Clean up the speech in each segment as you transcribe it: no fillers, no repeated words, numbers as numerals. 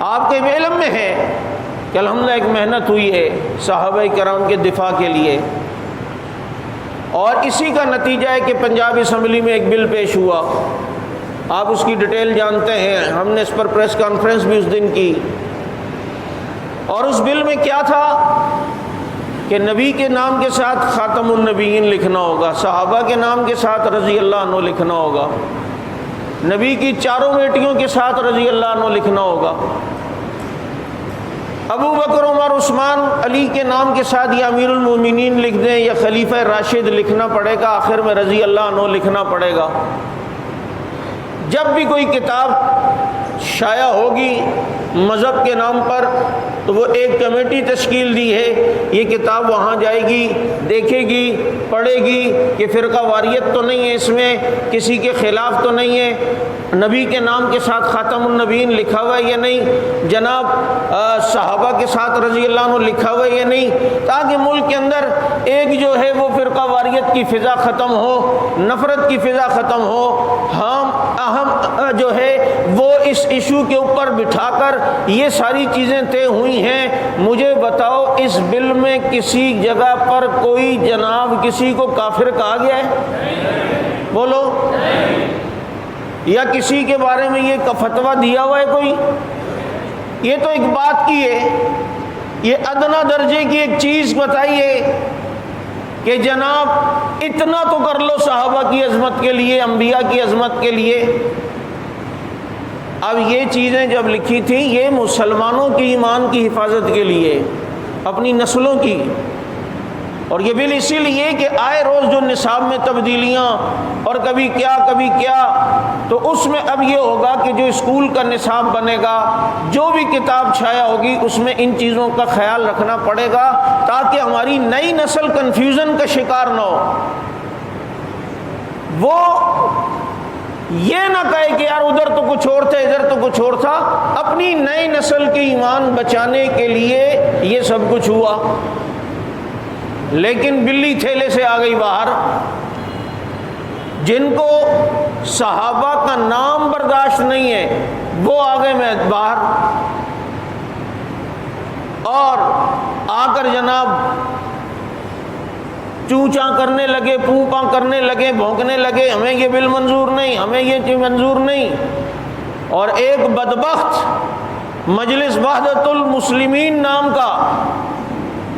آپ کے علم میں ہے کہ الحمدللہ ایک محنت ہوئی ہے صحابہ کرام کے دفاع کے لیے، اور اسی کا نتیجہ ہے کہ پنجاب اسمبلی میں ایک بل پیش ہوا، آپ اس کی ڈیٹیل جانتے ہیں، ہم نے اس پر پریس کانفرنس بھی اس دن کی، اور اس بل میں کیا تھا کہ نبی کے نام کے ساتھ خاتم النبیین لکھنا ہوگا، صحابہ کے نام کے ساتھ رضی اللہ عنہ لکھنا ہوگا، نبی کی چاروں بیٹیوں کے ساتھ رضی اللہ عنہ لکھنا ہوگا، ابو بکر عمر عثمان علی کے نام کے ساتھ یا امیر المومنین لکھ دیں یا خلیفہ راشد لکھنا پڑے گا، آخر میں رضی اللہ عنہ لکھنا پڑے گا۔ جب بھی کوئی کتاب شائع ہوگی مذہب کے نام پر تو وہ ایک کمیٹی تشکیل دی ہے، یہ کتاب وہاں جائے گی، دیکھے گی، پڑھے گی کہ فرقہ واریت تو نہیں ہے، اس میں کسی کے خلاف تو نہیں ہے، نبی کے نام کے ساتھ خاتم النبیین لکھا ہوا ہے یا نہیں، جناب صحابہ کے ساتھ رضی اللہ عنہ لکھا ہوا ہے یا نہیں، تاکہ ملک کے اندر ایک جو ہے وہ فرقہ واریت کی فضا ختم ہو، نفرت کی فضا ختم ہو۔ ہم اہم جو ہے وہ اس ایشو کے اوپر بٹھا کر یہ ساری چیزیں طے ہوئی ہیں۔ مجھے بتاؤ اس بل میں کسی جگہ پر کوئی جناب کسی کو کافر کہا گیا ہے؟ بولو، یا کسی کے بارے میں یہ فتویٰ دیا ہوا ہے کوئی؟ یہ تو ایک بات کی ہے، یہ ادنا درجے کی ایک چیز بتائیے کہ جناب اتنا تو کر لو صحابہ کی عظمت کے لیے، انبیاء کی عظمت کے لیے۔ اب یہ چیزیں جب لکھی تھیں یہ مسلمانوں کی ایمان کی حفاظت کے لیے، اپنی نسلوں کی، اور یہ بل اسی لیے کہ آئے روز جو نصاب میں تبدیلیاں اور کبھی کیا، تو اس میں اب یہ ہوگا کہ جو اسکول کا نصاب بنے گا، جو بھی کتاب چھایا ہوگی اس میں ان چیزوں کا خیال رکھنا پڑے گا تاکہ ہماری نئی نسل کنفیوژن کا شکار نہ ہو۔ وہ یہ نہ کہے کہ یار ادھر تو کچھ اور تھا ادھر تو کچھ اور تھا، اپنی نئی نسل کے ایمان بچانے کے لیے یہ سب کچھ ہوا۔ لیکن بلی تھیلے سے آ گئی باہر، جن کو صحابہ کا نام برداشت نہیں ہے وہ آ گئے میں باہر، اور آ کر جناب چوں چاں کرنے لگے، پوں پاں کرنے لگے، بھونکنے لگے، ہمیں یہ بل منظور نہیں، ہمیں یہ چیز منظور نہیں۔ اور ایک بدبخت مجلس وحدت المسلمین نام کا،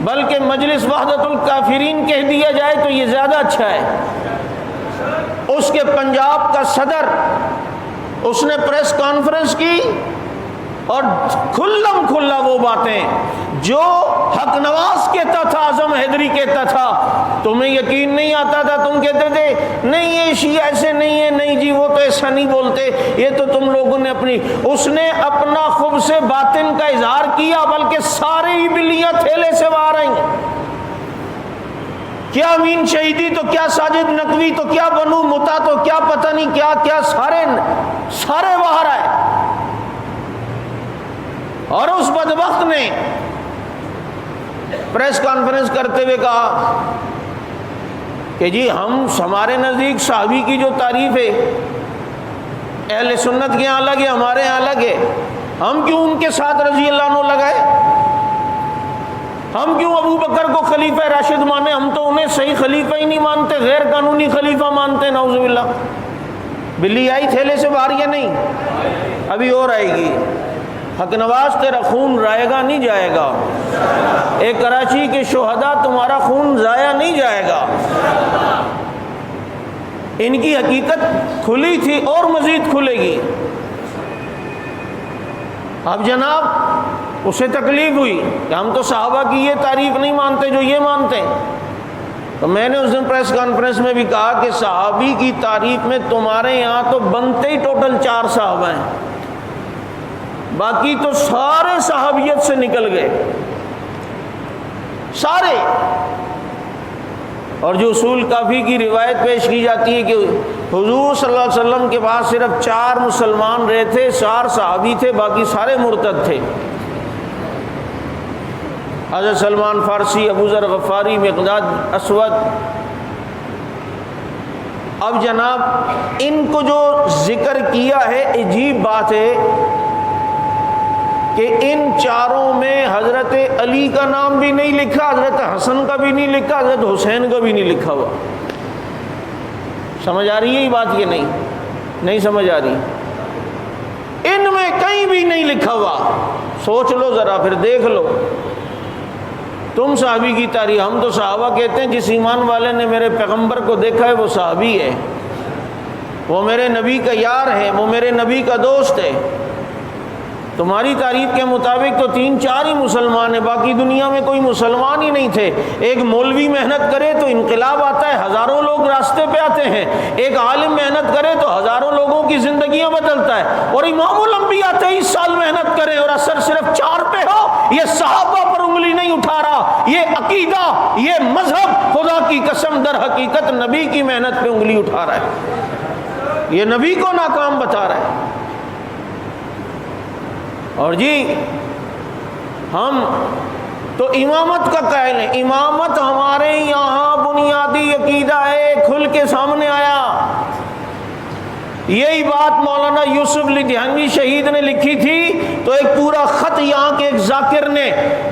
بلکہ مجلس وحدت الکافرین کہہ دیا جائے تو یہ زیادہ اچھا ہے، اس کے پنجاب کا صدر اس نے پریس کانفرنس کی اور کھلم کھلا وہ باتیں جو حق نواز کہتا تھا، اعظم حیدری کہتا تھا، تمہیں یقین نہیں آتا تھا، تم کہتے تھے نہیں یہ شیعہ ایسے نہیں ہے، نہیں جی وہ تو ایسا نہیں بولتے، یہ تو تم لوگوں نے اس نے اپنا خوب سے باطن کا اظہار کیا، بلکہ سارے ہی بلیاں تھیلے سے باہر آئیں گے، کیا امین شہیدی تو کیا ساجد نقوی تو کیا بنو متا تو کیا پتہ نہیں کیا کیا، سارے باہر آئے۔ اور اس بدبخت نے پریس کانفرنس کرتے ہوئے کہا کہ جی ہمارے نزدیک صحابی کی جو تعریف ہے اہل سنت کے یہاں الگ ہے، ہمارے یہاں الگ ہے، ہم کیوں ان کے ساتھ رضی اللہ عنہ لگائے، ہم کیوں ابو بکر کو خلیفہ راشد مانے، ہم تو انہیں صحیح خلیفہ ہی نہیں مانتے، غیر قانونی خلیفہ مانتے، نعوذ باللہ۔ بلی آئی تھیلے سے باہر یا نہیں؟ ابھی اور آئے گی۔ حق نواز تیرا خون رائے گا نہیں جائے گا، اے کراچی کے شہداء تمہارا خون ضائع نہیں جائے گا۔ ان کی حقیقت کھلی تھی اور مزید کھلے گی۔ اب جناب اسے تکلیف ہوئی کہ ہم تو صحابہ کی یہ تعریف نہیں مانتے جو یہ مانتے ہیں، تو میں نے اس دن پریس کانفرنس میں بھی کہا کہ صحابی کی تعریف میں تمہارے یہاں تو بنتے ہی ٹوٹل 4 صحابہ ہیں، باقی تو سارے صحابیت سے نکل گئے، سارے۔ اور جو اصول کافی کی روایت پیش کی جاتی ہے کہ حضور صلی اللہ علیہ وسلم کے پاس صرف 4 مسلمان رہے تھے، 4 صحابی تھے، باقی سارے مرتد تھے، حضرت سلمان فارسی، ابو ذر غفاری، مقداد اسود۔ اب جناب ان کو جو ذکر کیا ہے، عجیب بات ہے کہ ان چاروں میں حضرت علی کا نام بھی نہیں لکھا، حضرت حسن کا بھی نہیں لکھا، حضرت حسین کا بھی نہیں لکھا ہوا۔ سمجھ آ رہی ہے یہ بات؟ یہ نہیں سمجھ آ رہی؟ ان میں کہیں بھی نہیں لکھا ہوا۔ سوچ لو ذرا، پھر دیکھ لو۔ تم صحابی کی تاریخ، ہم تو صحابہ کہتے ہیں جس ایمان والے نے میرے پیغمبر کو دیکھا ہے وہ صحابی ہے، وہ میرے نبی کا یار ہے، وہ میرے نبی کا دوست ہے۔ تمہاری تاریخ کے مطابق تو 3-4 ہی مسلمان ہیں، باقی دنیا میں کوئی مسلمان ہی نہیں تھے۔ ایک مولوی محنت کرے تو انقلاب آتا ہے، ہزاروں لوگ راستے پہ آتے ہیں۔ ایک عالم محنت کرے تو ہزاروں لوگوں کی زندگیاں بدلتا ہے۔ اور امام الانبیاء 23 سال محنت کرے اور اثر صرف 4 پہ ہو، یہ صحابہ پر انگلی نہیں اٹھا رہا، یہ عقیدہ، یہ مذہب خدا کی قسم در حقیقت نبی کی محنت پہ انگلی اٹھا رہا ہے، یہ نبی کو ناکام بتا رہا ہے۔ اور جی ہم تو امامت کا قائل ہیں، امامت ہمارے یہاں بنیادی عقیدہ ہے، کھل کے سامنے آیا۔ یہی بات مولانا یوسف لدھیانوی شہید نے لکھی تھی، تو ایک پورا خط یہاں کے ایک ذاکر نے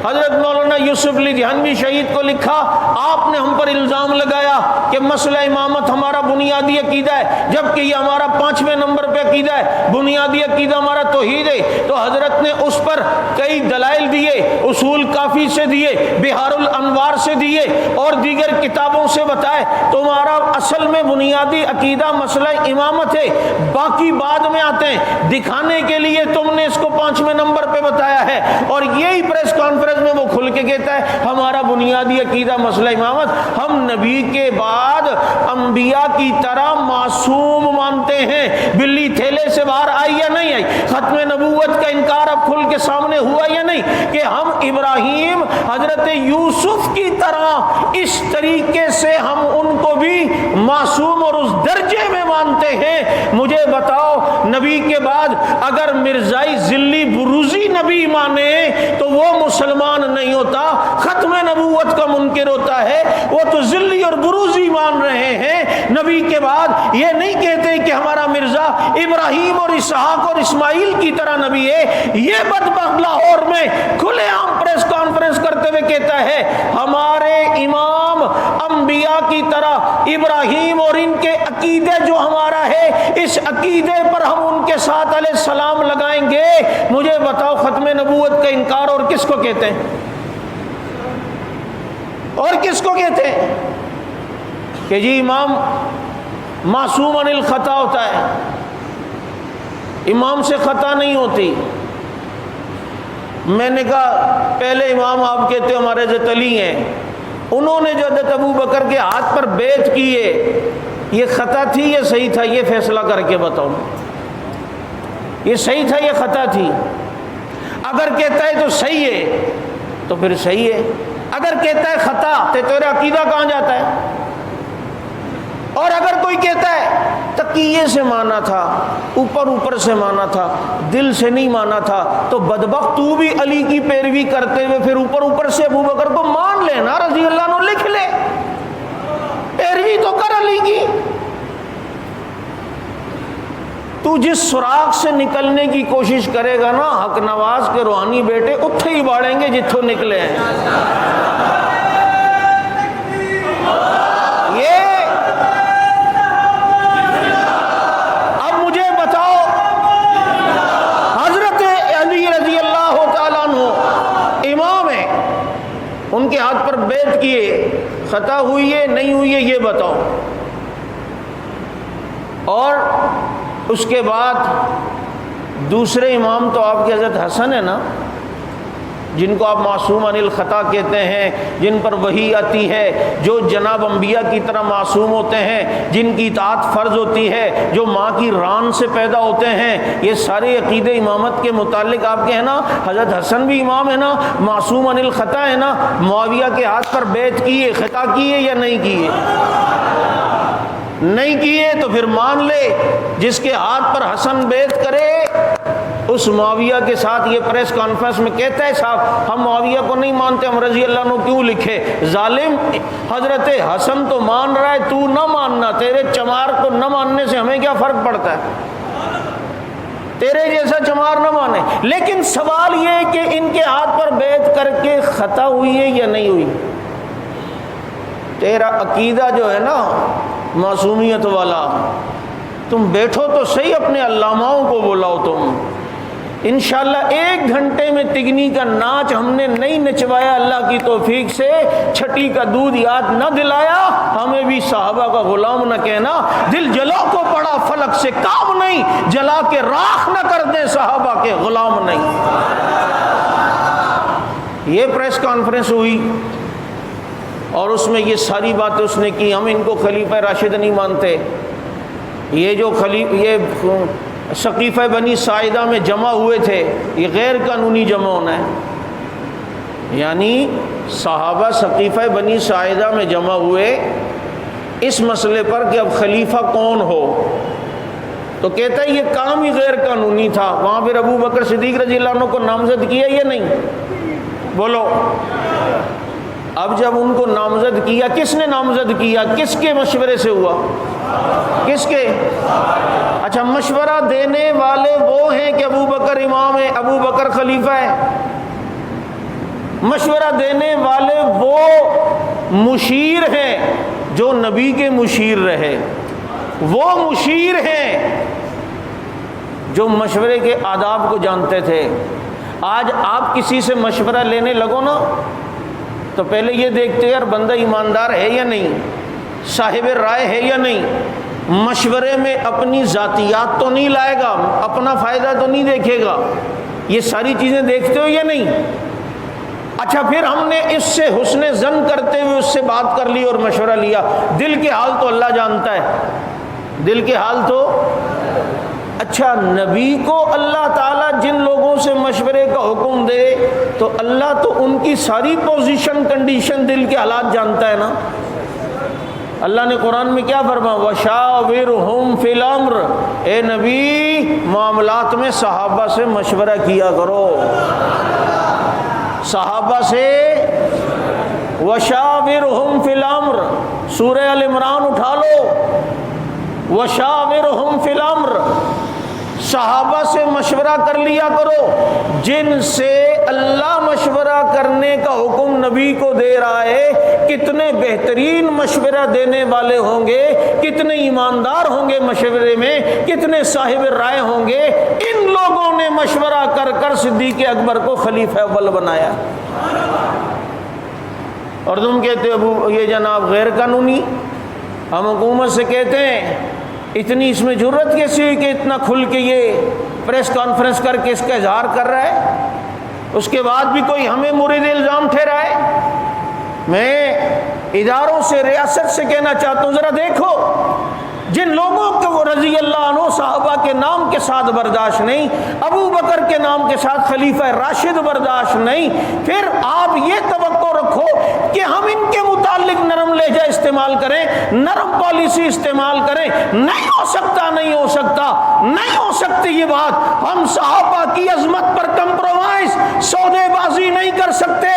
حضرت مولانا یوسف لدھیانوی شہید کو لکھا، آپ نے ہم پر الزام لگایا کہ مسئلہ امامت ہمارا بنیادی عقیدہ ہے، جبکہ یہ ہمارا 5ویں نمبر پہ عقیدہ ہے، بنیادی عقیدہ ہمارا توحید ہے۔ تو حضرت نے اس پر کئی دلائل دیے، اصول کافی سے دیے، بہار الانوار سے دیے اور دیگر کتابوں سے بتائے تمہارا اصل میں بنیادی عقیدہ مسئلہ امامت ہے، باقی بعد میں آتے ہیں، دکھانے کے لیے تم نے اس کو 5ویں نمبر پہ بتایا ہے۔ اور یہی پریس کانفرنس میں وہ کھل کے کہتا ہے ہمارا بنیادی عقیدہ مسئلہ امامت، ہم نبی کے بعد انبیاء کی طرح معصوم مانتے ہیں۔ بلی تھیلے سے باہر آئی یا نہیں آئی؟ ختم نبوت کا انکار اب کھل کے سامنے ہوا یا نہیں کہ ہم ابراہیم حضرت یوسف کی طرح اس طریقے سے ہم ان کو بھی معصوم اور اس درجے میں مانتے ہیں۔ مجھے بتاؤ نبی کے بعد اگر مرزائی ذلی بروزی نبی مانے تو وہ مسلمان نہیں ہوتا، ختم نبوت کا منکر ہوتا ہے۔ وہ تو ذلی اور بروزی مان رہے ہیں، نبی کے بعد یہ نہیں کہتے کہ ہمارا مرزا ابراہیم اور اسحاق اور اسماعیل کی طرح نبی ہے۔ یہ بدبخت لاہور میں کھلے عام پریس کانفرنس کرتے ہوئے کہتا ہے ہمارے امام انبیاء کی طرح ابراہیم اور ان کے عقیدے جو ہمارا ہے اس عقیدے پر ہم ان کے ساتھ علیہ السلام لگائیں گے۔ مجھے بتاؤ ختم نبوت کا انکار اور کس کو کہتے ہیں؟ اور کس کو کہتے ہیں کہ جی امام معصوم عن الخطا ہوتا ہے، امام سے خطا نہیں ہوتی۔ میں نے کہا پہلے امام آپ کہتے ہو ہمارے حضرت علی ہیں، انہوں نے جو حضرت ابو بکر کے ہاتھ پر بیعت کی ہے یہ خطا تھی یا صحیح تھا؟ یہ فیصلہ کر کے بتاؤ، یہ صحیح تھا یا خطا تھی؟ اگر کہتا ہے تو صحیح ہے تو پھر صحیح ہے، اگر کہتا ہے خطا تو تیرا عقیدہ کہاں جاتا ہے؟ اور اگر کوئی کہتا ہے تقیے سے مانا تھا، اوپر سے مانا تھا، دل سے نہیں مانا تھا، تو بدبخت تو بھی علی کی پیروی کرتے ہوئے پھر اوپر سے ابو بکر کو مان لینا رضی اللہ عنہ، لکھ لے، پیروی تو کر علی کی۔ تو جس سوراخ سے نکلنے کی کوشش کرے گا نا حق نواز کے روحانی بیٹے اتھے ہی باڑیں گے جتھوں نکلے ہیں۔ اب مجھے بتاؤ حضرت علی رضی اللہ تعالیٰ عنہ امام ہیں، ان کے ہاتھ پر بیعت کیے، خطا ہوئی ہے نہیں ہوئی ہے یہ بتاؤ۔ اور اس کے بعد دوسرے امام تو آپ کے حضرت حسن ہے نا، جن کو آپ معصوم عن الخطا کہتے ہیں، جن پر وحی آتی ہے، جو جناب انبیاء کی طرح معصوم ہوتے ہیں، جن کی اطاعت فرض ہوتی ہے، جو ماں کی ران سے پیدا ہوتے ہیں، یہ سارے عقیدے امامت کے متعلق آپ کے ہیں نا۔ حضرت حسن بھی امام ہے نا، معصوم عن الخطا ہے نا، معاویہ کے ہاتھ پر بیعت کی ہے، خطا کی ہے یا نہیں کی ہے؟ نہیں کیے تو پھر مان لے، جس کے ہاتھ پر حسن بیعت کرے اس معاویہ کے ساتھ یہ پریس کانفرنس میں کہتا ہے صاحب ہم معاویہ کو نہیں مانتے، ہم رضی اللہ عنہ کیوں لکھے؟ ظالم، حضرت حسن تو مان رہا ہے، تو نہ ماننا، تیرے چمار کو نہ ماننے سے ہمیں کیا فرق پڑتا ہے؟ تیرے جیسا چمار نہ مانے، لیکن سوال یہ ہے کہ ان کے ہاتھ پر بیعت کر کے خطا ہوئی ہے یا نہیں ہوئی؟ تیرا عقیدہ جو ہے نا معصومیت والا، تم بیٹھو تو صحیح، اپنے علاماؤں کو بلاؤ، تم انشاءاللہ 1 گھنٹے میں تگنی کا ناچ ہم نے نہیں نچوایا، اللہ کی توفیق سے چھٹی کا دودھ یاد نہ دلایا، ہمیں بھی صحابہ کا غلام نہ کہنا، دل جلا کو پڑا فلک سے کام نہیں، جلا کے راکھ نہ کر دیں صحابہ کے غلام نہیں۔ یہ پریس کانفرنس ہوئی اور اس میں یہ ساری باتیں اس نے کی، ہم ان کو خلیفہ راشد نہیں مانتے، یہ جو یہ سقیفہ بنی ساعدہ میں جمع ہوئے تھے یہ غیر قانونی جمع ہونا ہے، یعنی صحابہ سقیفہ بنی ساعدہ میں جمع ہوئے اس مسئلے پر کہ اب خلیفہ کون ہو، تو کہتا ہے یہ کام ہی غیر قانونی تھا۔ وہاں پھر ابو بکر صدیق رضی اللہ عنہ کو نامزد کیا یا نہیں؟ بولو۔ اب جب ان کو نامزد کیا، کس نے نامزد کیا؟ کس کے مشورے سے ہوا؟ کس کے؟ اچھا، مشورہ دینے والے وہ ہیں کہ ابو بکر امام ہے، ابو بکر خلیفہ ہے؟ مشورہ دینے والے وہ مشیر ہیں جو نبی کے مشیر رہے، وہ مشیر ہیں جو مشورے کے آداب کو جانتے تھے۔ آج آپ کسی سے مشورہ لینے لگو نا تو پہلے یہ دیکھتے یار بندہ ایماندار ہے یا نہیں، صاحب رائے ہے یا نہیں، مشورے میں اپنی ذاتیات تو نہیں لائے گا، اپنا فائدہ تو نہیں دیکھے گا، یہ ساری چیزیں دیکھتے ہو یا نہیں؟ اچھا، پھر ہم نے اس سے حسن ظن کرتے ہوئے اس سے بات کر لی اور مشورہ لیا، دل کے حال تو اللہ جانتا ہے، دل کے حال تو اچھا، نبی کو اللہ تعالیٰ جن لوگوں سے مشورے کا حکم دے تو اللہ تو ان کی ساری پوزیشن، کنڈیشن، دل کے حالات جانتا ہے نا۔ اللہ نے قرآن میں کیا فرمایا؟ وَشَاوِرْهُمْ فِي الْأَمْرِ، اے نبی معاملات میں صحابہ سے مشورہ کیا کرو، صحابہ سے وَشَاوِرْهُمْ فِي الْأَمْرِ، سورہ ال عمران اٹھا لو، وَشَاوِرْهُمْ فِي الْأَمْرِ، صحابہ سے مشورہ کر لیا کرو، جن سے اللہ مشورہ کرنے کا حکم نبی کو دے رہا ہے، کتنے بہترین مشورہ دینے والے ہوں گے، کتنے ایماندار ہوں گے مشورے میں، کتنے صاحب رائے ہوں گے۔ ان لوگوں نے مشورہ کر کر صدیق اکبر کو خلیفہ اول بنایا، اور تم کہتے ہو یہ جناب غیر قانونی۔ ہم حکومت سے کہتے ہیں اتنی اس میں جرت کیسی ہوئی کہ اتنا کھل کے یہ پریس کانفرنس کر کے اس کا اظہار کر رہا ہے، اس کے بعد بھی کوئی ہمیں مورد الزام ٹھہرا ہے۔ میں اداروں سے، ریاست سے کہنا چاہتا ہوں، ذرا دیکھو جن لوگوں کو رضی اللہ عنہ صحابہ کے نام کے ساتھ برداشت نہیں، ابو بکر کے نام کے ساتھ خلیفہ راشد برداشت نہیں، پھر آپ یہ توقع رکھو کہ ہم ان کے متعلق نرم لہجہ استعمال کریں، نرم پالیسی استعمال کریں؟ نہیں ہو سکتا، نہیں ہو سکتا، نہیں ہو سکتی یہ بات۔ ہم صحابہ کی عظمت پر کمپرومائز، سودے بازی نہیں کر سکتے۔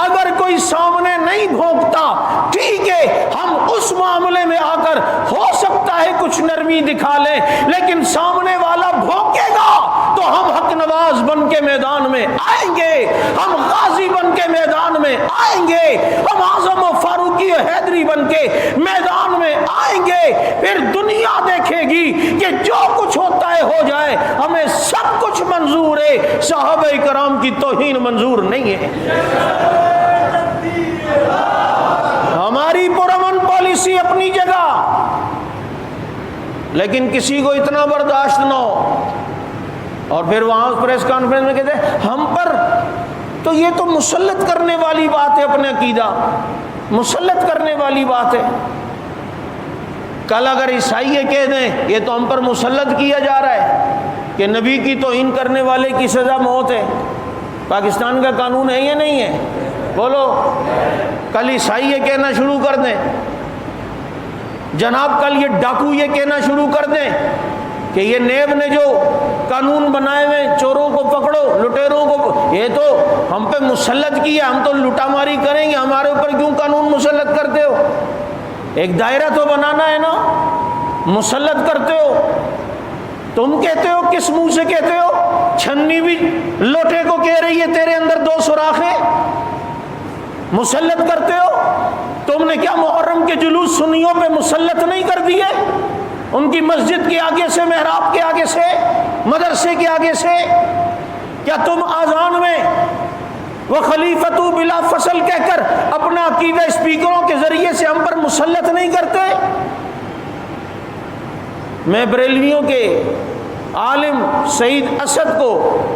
اگر کوئی سامنے نہیں بھونکتا ٹھیک ہے، ہم اس معاملے میں آ کر ہو سکتا ہے کچھ نرمی دکھا لیں، لیکن سامنے والا بھونکے گا تو ہم حق نواز بن کے میدان میں آئیں گے، ہم غازی بن کے میدان میں آئیں گے، ہم اعظم و فاروقی و حیدری بن کے میدان میں آئیں گے۔ پھر دنیا دیکھے گی کہ جو کچھ ہوتا ہے ہو جائے، ہمیں سب کچھ منظور ہے، صحابہ کرام کی توہین منظور نہیں ہے۔ ہماری پرامن پالیسی اپنی جگہ، لیکن کسی کو اتنا برداشت نہ ہو، اور پھر وہاں پریس کانفرنس میں کہتے ہیں ہم پر تو یہ تو مسلط کرنے والی بات ہے، اپنے عقیدہ مسلط کرنے والی بات ہے۔ کل اگر عیسائی یہ کہہ دیں یہ تو ہم پر مسلط کیا جا رہا ہے کہ نبی کی توہین کرنے والے کی سزا موت ہے، پاکستان کا قانون ہے یا نہیں ہے؟ بولو۔ کل عیسائی یہ کہنا شروع کر دیں، جناب کل یہ ڈاکو یہ کہنا شروع کر دیں کہ یہ نیب نے جو قانون بنائے ہوئے چوروں کو پکڑو، لٹیروں کو، یہ تو ہم پہ مسلط کیا، ہم تو لٹا ماری کریں گے، ہمارے اوپر کیوں قانون مسلط کرتے ہو؟ ایک دائرہ تو بنانا ہے نا، مسلط کرتے ہو۔ تم کہتے ہو، کس منہ سے کہتے ہو؟ چھنی بھی لوٹے کو کہہ رہی ہے تیرے اندر 2 سوراخ ہیں، مسلط کرتے ہو؟ تم نے کیا محرم کے جلوس سنیوں پہ مسلط نہیں کر دیے؟ ان کی مسجد کے آگے سے، محراب کے آگے سے، مدرسے کے آگے سے؟ کیا تم آذان میں وہ خلیفتو بلا فصل کہہ کر اپنا عقیدہ اسپیکروں کے ذریعے سے ہم پر مسلط نہیں کرتے؟ میں بریلویوں کے عالم سعید اسد کو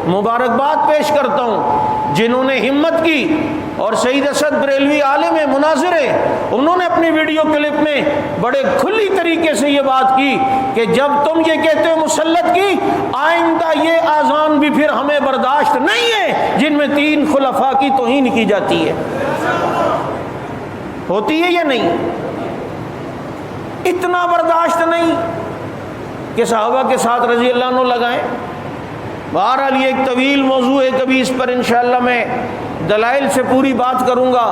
مبارکباد پیش کرتا ہوں، جنہوں نے ہمت کی، اور سعید اسد بریلوی عالم ہے، مناظر ہے، انہوں نے اپنی ویڈیو کلپ میں بڑے کھلی طریقے سے یہ بات کی کہ جب تم یہ کہتے ہو مسلط کی، آئندہ یہ آذان بھی پھر ہمیں برداشت نہیں ہے جن میں 3 خلفاء کی توہین کی جاتی ہے۔ ہوتی ہے یا نہیں؟ اتنا برداشت نہیں کہ صحابہ کے ساتھ رضی اللہ عنہ لگائیں۔ بہرحال یہ ایک طویل موضوع ہے، کبھی اس پر انشاءاللہ میں دلائل سے پوری بات کروں گا۔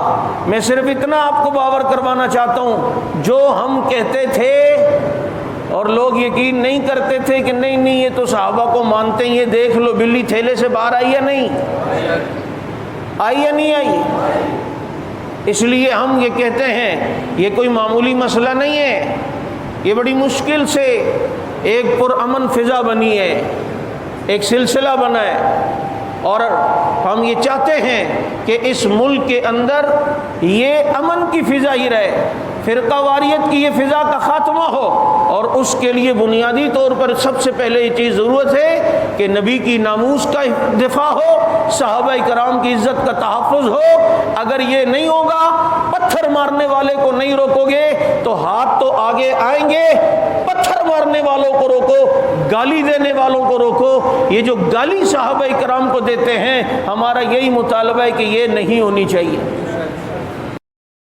میں صرف اتنا آپ کو باور کروانا چاہتا ہوں، جو ہم کہتے تھے اور لوگ یقین نہیں کرتے تھے کہ نہیں نہیں یہ تو صحابہ کو مانتے ہیں، یہ دیکھ لو بلی تھیلے سے باہر آئی یا نہیں آئی یا نہیں آئی؟ اس لیے ہم یہ کہتے ہیں یہ کوئی معمولی مسئلہ نہیں ہے، یہ بڑی مشکل سے ایک پرامن فضا بنی ہے، ایک سلسلہ بنا ہے، اور ہم یہ چاہتے ہیں کہ اس ملک کے اندر یہ امن کی فضا ہی رہے، فرقہ واریت کی یہ فضا کا خاتمہ ہو، اور اس کے لیے بنیادی طور پر سب سے پہلے یہ چیز ضرورت ہے کہ نبی کی ناموس کا دفاع ہو، صحابہ کرام کی عزت کا تحفظ ہو۔ اگر یہ نہیں ہوگا، پتھر مارنے والے کو نہیں روکو گے تو ہاتھ تو آگے آئیں گے۔ پتھر مارنے والوں کو روکو، گالی دینے والوں کو روکو۔ یہ جو گالی صحابہ کرام کو دیتے ہیں، ہمارا یہی مطالبہ ہے کہ یہ نہیں ہونی چاہیے۔